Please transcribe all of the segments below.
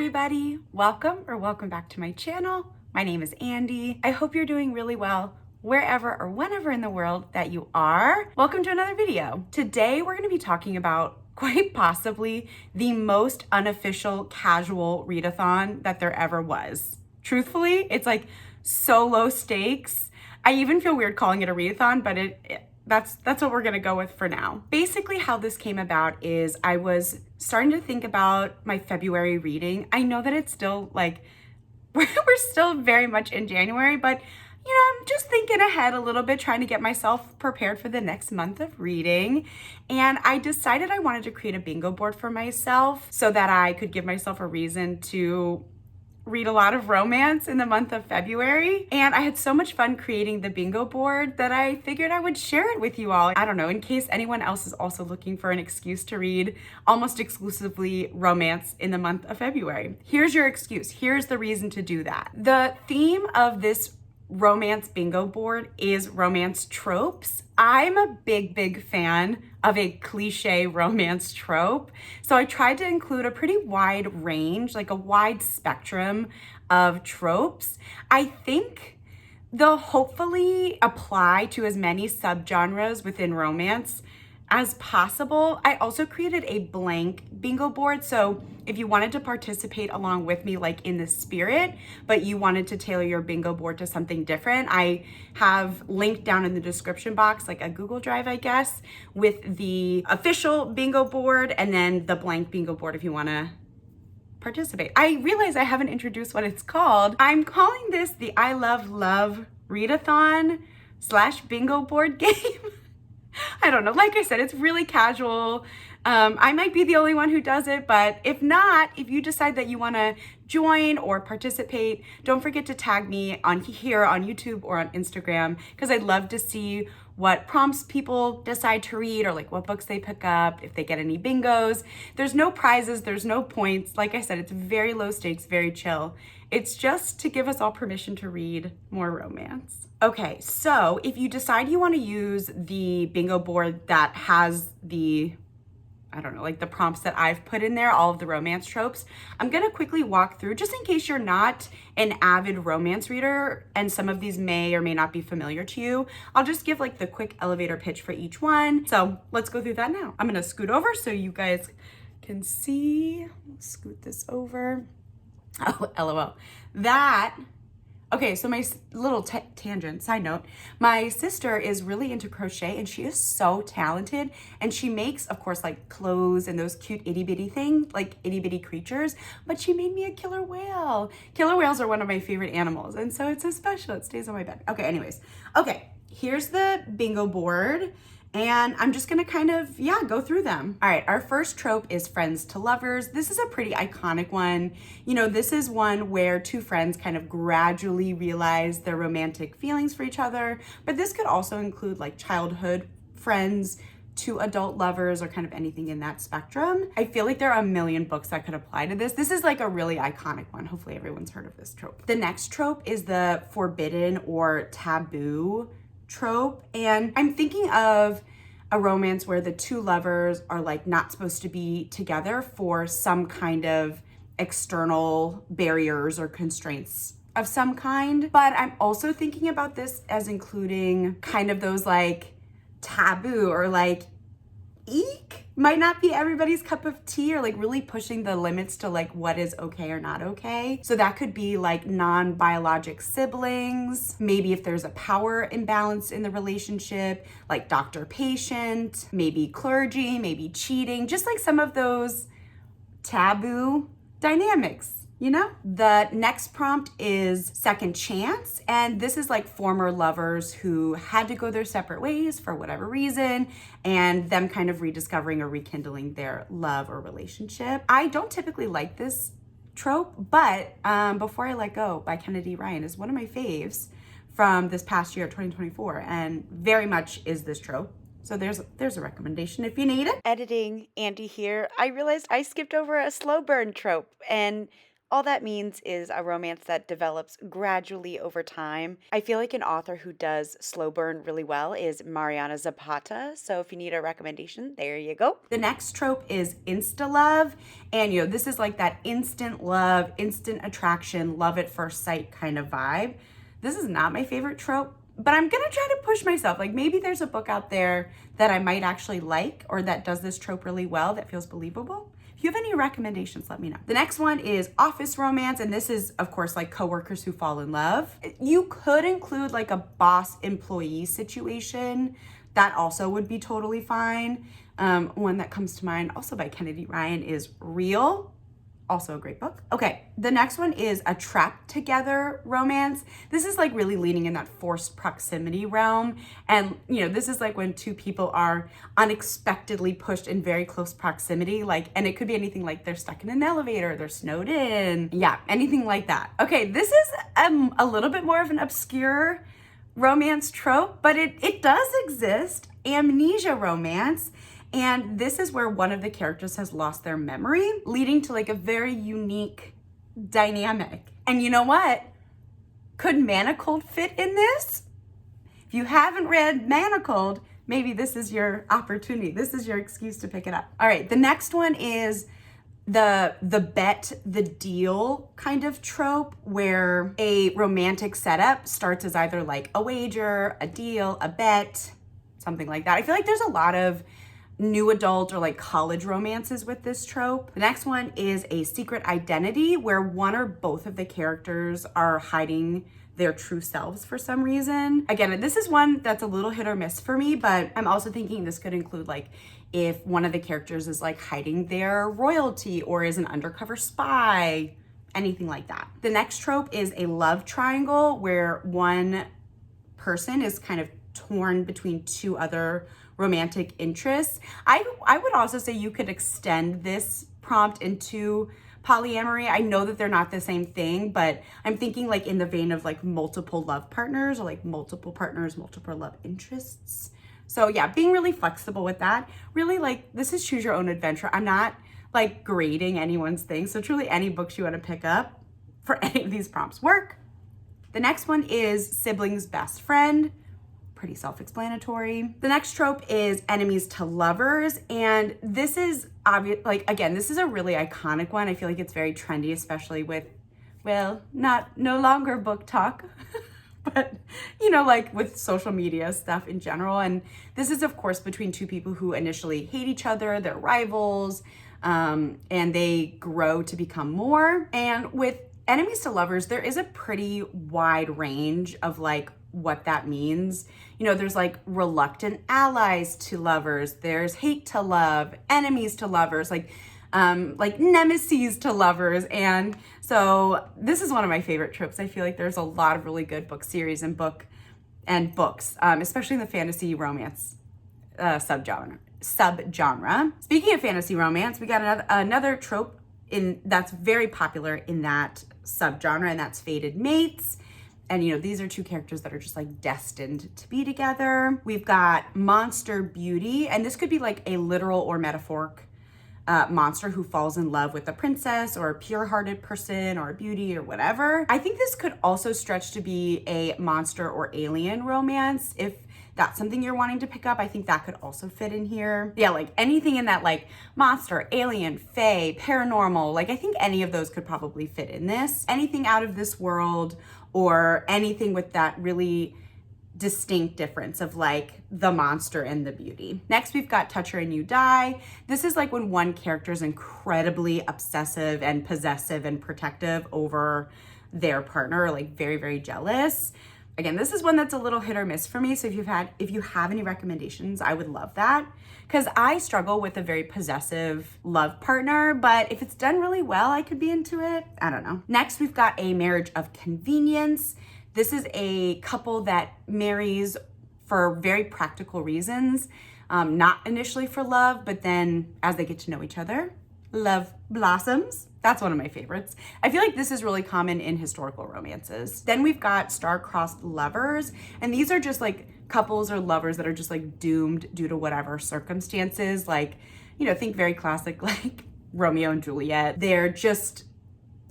everybody. Welcome back to my channel. My name is Andy. I hope you're doing really well wherever or whenever in the world that you are. Welcome to another video. Today we're going to be talking about quite possibly the most unofficial casual readathon that there ever was. Truthfully, it's like so low stakes. I even feel weird calling it a readathon, but that's what we're gonna go with for now. Basically how this came about is I was starting to think about my February reading. I know that it's still like, we're still very much in January, but you know, I'm just thinking ahead a little bit, trying to get myself prepared for the next month of reading. And I decided I wanted to create a bingo board for myself so that I could give myself a reason to read a lot of romance in the month of February. And I had so much fun creating the bingo board that I figured I would share it with you all. I don't know, in case anyone else is also looking for an excuse to read almost exclusively romance in the month of February. Here's your excuse. Here's the reason to do that. The theme of this romance bingo board is romance tropes. I'm a big fan of a cliche romance trope. So I tried to include a pretty wide range, like a wide spectrum of tropes. I think they'll hopefully apply to as many subgenres within romance as possible. I also created a blank bingo board. So if you wanted to participate along with me, like in the spirit, but you wanted to tailor your bingo board to something different, I have linked down in the description box, like a Google Drive, I guess, with the official bingo board and then the blank bingo board if you want to participate. I realize I haven't introduced what it's called. I'm calling this the I Love Love Readathon / bingo board game. I don't know. Like I said, it's really casual. I might be the only one who does it, but if not, if you decide that you want to join or participate, don't forget to tag me on here on YouTube or on Instagram, because I'd love to see what prompts people decide to read or like what books they pick up, if they get any bingos. There's no prizes, there's no points. Like I said, it's very low stakes, very chill. It's just to give us all permission to read more romance. Okay, so if you decide you want to use the bingo board that has the, I don't know, like the prompts that I've put in there, all of the romance tropes, I'm gonna quickly walk through, just in case you're not an avid romance reader and some of these may or may not be familiar to you. I'll just give like the quick elevator pitch for each one. So let's go through that now. I'm gonna scoot over so you guys can see. Scoot this over. Oh, LOL. Okay, so my little tangent, side note, my sister is really into crochet and she is so talented, and she makes, of course, like clothes and those cute itty bitty things, like itty bitty creatures, but she made me a killer whale. Killer whales are one of my favorite animals, and so it's so special. It stays on my bed. Okay, anyways. Okay, here's the bingo board. And I'm just gonna kind of, go through them. All right, our first trope is friends to lovers. This is a pretty iconic one. You know, this is one where two friends kind of gradually realize their romantic feelings for each other, but this could also include like childhood friends to adult lovers or kind of anything in that spectrum. I feel like there are a million books that could apply to this. This is like a really iconic one. Hopefully everyone's heard of this trope. The next trope is the forbidden or taboo trope, and I'm thinking of a romance where the two lovers are like not supposed to be together for some kind of external barriers or constraints of some kind. But I'm also thinking about this as including kind of those like taboo or like eek, might not be everybody's cup of tea, or like really pushing the limits to like what is okay or not okay. So that could be like non-biologic siblings, maybe if there's a power imbalance in the relationship, like doctor-patient, maybe clergy, maybe cheating, just like some of those taboo dynamics. You know? The next prompt is second chance, and this is like former lovers who had to go their separate ways for whatever reason, and them kind of rediscovering or rekindling their love or relationship. I don't typically like this trope, but Before I Let Go by Kennedy Ryan is one of my faves from this past year, 2024, and very much is this trope. So there's a recommendation if you need it. Editing, Andy here. I realized I skipped over a slow burn trope, and All that means is a romance that develops gradually over time. I feel like an author who does slow burn really well is Mariana Zapata. So if you need a recommendation, there you go. The next trope is insta love. And this is like that instant love, instant attraction, love at first sight kind of vibe. This is not my favorite trope, but I'm gonna try to push myself. Like maybe there's a book out there that I might actually like or that does this trope really well that feels believable. If you have any recommendations, let me know. The next one is office romance, and this is, of course, like coworkers who fall in love. You could include like a boss-employee situation. That also would be totally fine. One that comes to mind, also by Kennedy Ryan, is Real. Also a great book. Okay, the next one is a trapped together romance. This is like really leaning in that forced proximity realm. And this is like when two people are unexpectedly pushed in very close proximity, and it could be anything like they're stuck in an elevator, they're snowed in. Yeah, anything like that. Okay, this is a little bit more of an obscure romance trope, but it does exist. Amnesia romance. And this is where one of the characters has lost their memory, leading to like a very unique dynamic. And you know what? Could Manacled fit in this? If you haven't read Manacled, maybe this is your opportunity. This is your excuse to pick it up. All right, the next one is the bet the deal kind of trope, where a romantic setup starts as either like a wager, a deal, a bet, something like that. I feel like there's a lot of new adult or like college romances with this trope. The next one is a secret identity, where one or both of the characters are hiding their true selves for some reason. Again, this is one that's a little hit or miss for me, but I'm also thinking this could include like if one of the characters is like hiding their royalty or is an undercover spy, anything like that. The next trope is a love triangle, where one person is kind of torn between two other romantic interests. I would also say you could extend this prompt into polyamory. I know that they're not the same thing, but I'm thinking like in the vein of like multiple love partners, or like multiple partners, multiple love interests. So yeah, being really flexible with that. Really, like, this is choose your own adventure. I'm not like grading anyone's thing. So truly any books you want to pick up for any of these prompts work. The next one is siblings best friend. Pretty self-explanatory. The next trope is enemies to lovers. And this is obvious, like, again, this is a really iconic one. I feel like it's very trendy, especially with, well, no longer book talk, but like with social media stuff in general. And this is of course between two people who initially hate each other, they're rivals, and they grow to become more. And with enemies to lovers, there is a pretty wide range of like what that means. There's like reluctant allies to lovers, there's hate to love, enemies to lovers, like nemesis to lovers. And so this is one of my favorite tropes. I feel like there's a lot of really good book series and books, especially in the fantasy romance subgenre. Speaking of fantasy romance, we got another trope that's very popular in that subgenre, and that's fated mates. And these are two characters that are just like destined to be together. We've got monster beauty, and this could be like a literal or metaphoric monster who falls in love with a princess or a pure-hearted person or a beauty or whatever. I think this could also stretch to be a monster or alien romance. If that's something you're wanting to pick up, I think that could also fit in here. Yeah, like anything in that like monster, alien, fae, paranormal, like I think any of those could probably fit in this. Anything out of this world, or anything with that really distinct difference of like the monster and the beauty. Next, we've got Touch Her and You Die. This is like when one character is incredibly obsessive and possessive and protective over their partner, or like very, very jealous. Again, this is one that's a little hit or miss for me. So if you have any recommendations, I would love that, because I struggle with a very possessive love partner, but if it's done really well, I could be into it. I don't know. Next, we've got A Marriage of Convenience. This is a couple that marries for very practical reasons, not initially for love, but then as they get to know each other, love blossoms. That's one of my favorites. I feel like this is really common in historical romances. Then we've got star-crossed lovers, and these are just like couples or lovers that are just like doomed due to whatever circumstances. Like, think very classic, like Romeo and Juliet. They're just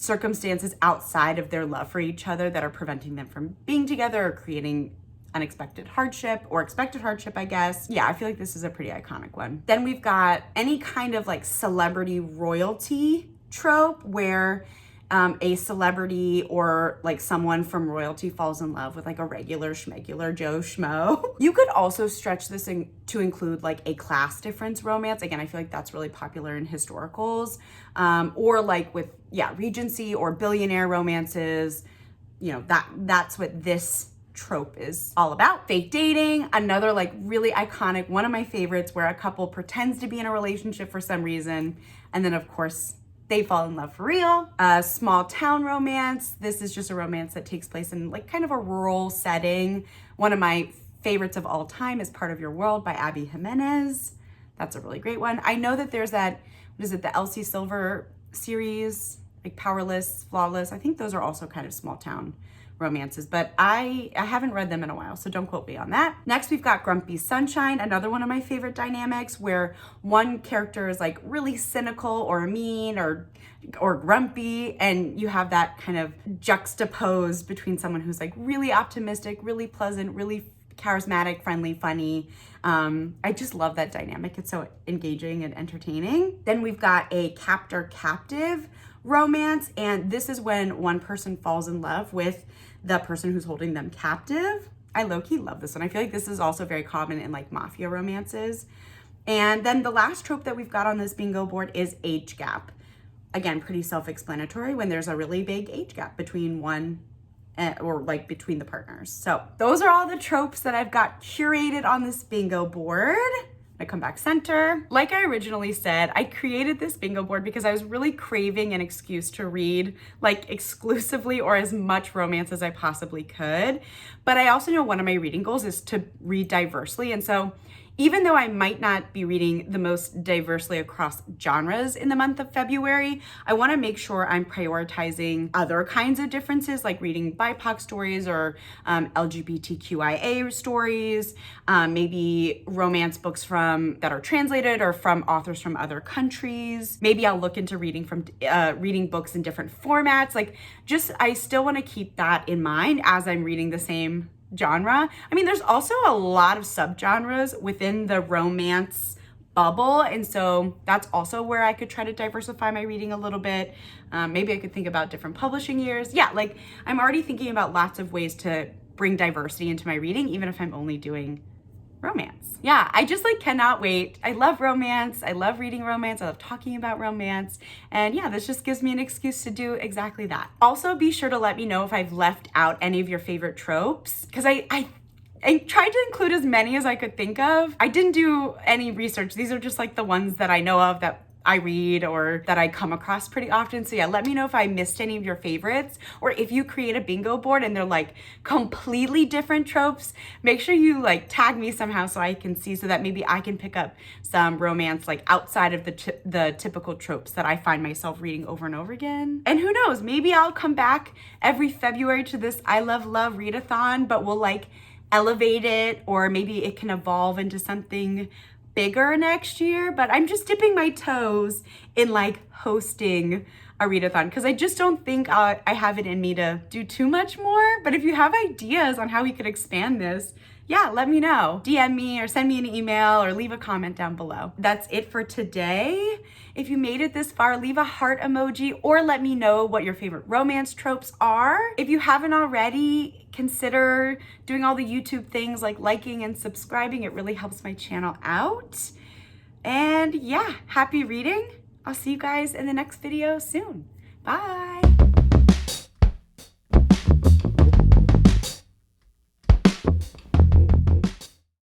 circumstances outside of their love for each other that are preventing them from being together or creating unexpected hardship or expected hardship, I guess. Yeah, I feel like this is a pretty iconic one. Then we've got any kind of like celebrity royalty trope where a celebrity or like someone from royalty falls in love with like a regular schmegular Joe Schmo. You could also stretch this to include like a class difference romance. Again, I feel like that's really popular in historicals, or like with, yeah, Regency or billionaire romances. You know, that's what this trope is all about. Fake dating, another like really iconic, one of my favorites, where a couple pretends to be in a relationship for some reason, and then of course they fall in love for real. Small town romance. This is just a romance that takes place in like kind of a rural setting. One of my favorites of all time is Part of Your World by Abby Jimenez. That's a really great one. I know that there's that, what is it, the Elsie Silver series, like Powerless, Flawless. I think those are also kind of small town romances, but I haven't read them in a while, so don't quote me on that. Next, we've got Grumpy Sunshine, another one of my favorite dynamics where one character is like really cynical or mean or grumpy, and you have that kind of juxtaposed between someone who's like really optimistic, really pleasant, really charismatic, friendly, funny. I just love that dynamic. It's so engaging and entertaining. Then we've got a captor-captive romance, and this is when one person falls in love with the person who's holding them captive. I low-key love this one. I feel like this is also very common in like mafia romances. And then the last trope that we've got on this bingo board is age gap. Again, pretty self-explanatory when there's a really big age gap between one or like between the partners. So those are all the tropes that I've got curated on this bingo board. I come back center. Like I originally said, I created this bingo board because I was really craving an excuse to read like exclusively or as much romance as I possibly could. But I also know one of my reading goals is to read diversely. And so even though I might not be reading the most diversely across genres in the month of February, I want to make sure I'm prioritizing other kinds of differences, like reading BIPOC stories or LGBTQIA stories, maybe romance books that are translated or from authors from other countries. Maybe I'll look into reading books in different formats. Like, just I still want to keep that in mind as I'm reading the same genre. I mean, there's also a lot of subgenres within the romance bubble, and so that's also where I could try to diversify my reading a little bit. Maybe I could think about different publishing years. Yeah, like I'm already thinking about lots of ways to bring diversity into my reading, even if I'm only doing romance. Yeah, I just like cannot wait. I love romance. I love reading romance. I love talking about romance. And yeah, this just gives me an excuse to do exactly that. Also, be sure to let me know if I've left out any of your favorite tropes, because I tried to include as many as I could think of. I didn't do any research. These are just like the ones that I know of that I read or that I come across pretty often. So yeah, let me know if I missed any of your favorites, or if you create a bingo board and they're like completely different tropes, make sure you like tag me somehow so I can see, so that maybe I can pick up some romance like outside of the typical tropes that I find myself reading over and over again. And who knows, maybe I'll come back every February to this I Love Love Readathon, but we'll like elevate it, or maybe it can evolve into something bigger next year. But I'm just dipping my toes in like hosting a readathon, because I just don't think I have it in me to do too much more. But if you have ideas on how we could expand this, yeah, let me know. DM me or send me an email or leave a comment down below. That's it for today. If you made it this far, leave a heart emoji or let me know what your favorite romance tropes are. If you haven't already, consider doing all the YouTube things like liking and subscribing. It really helps my channel out. And yeah, happy reading. I'll see you guys in the next video soon. Bye.